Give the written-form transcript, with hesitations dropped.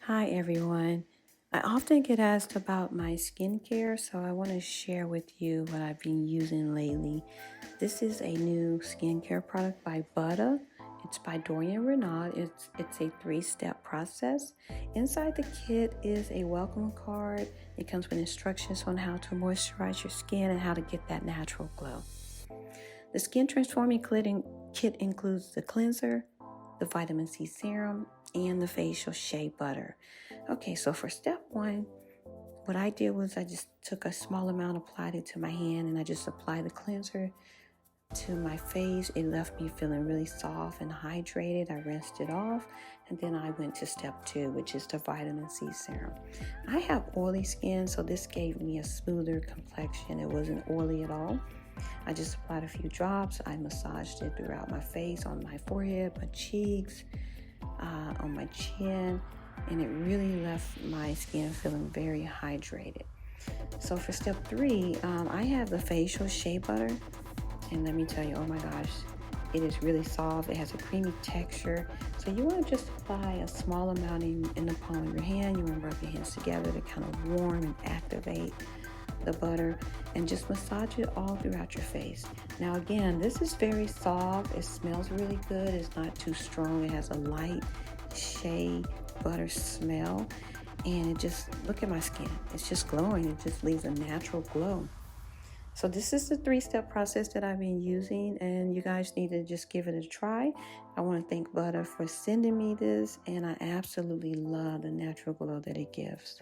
Hi everyone. I often get asked about my skincare, so I want to share with you what I've been using lately. This is a new skincare product by Buttah. It's by Dorion Renaud. It's a three-step process. Inside the kit is a welcome card. It comes with instructions on how to moisturize your skin and how to get that natural glow. The skin transforming kit includes the cleanser, the vitamin C serum, and the facial shea butter. Okay, so for step one, what I did was I just took a small amount, applied it to my hand, and I just applied the cleanser to my face. It left me feeling really soft and hydrated. I rinsed it off, and then I went to step two, which is the vitamin C serum. I have oily skin, so this gave me a smoother complexion. It wasn't oily at all. I just applied a few drops. I massaged it throughout my face, on my forehead, my cheeks, on my chin, and it really left my skin feeling very hydrated. So for step three, I have the facial shea butter, and let me tell you, oh my gosh, it is really soft. It has a creamy texture. So you want to just apply a small amount in the palm of your hand. You want to rub your hands together to kind of warm and activate the butter, and just massage it all throughout your face. Now again, this is very soft. It smells really good. It's not too strong. It has a light shea butter smell, and it just, look at my skin. It's just glowing. It just leaves a natural glow. So this is the three-step process that I've been using, and you guys need to just give it a try. I want to thank Buttah for sending me this, and I absolutely love the natural glow that it gives.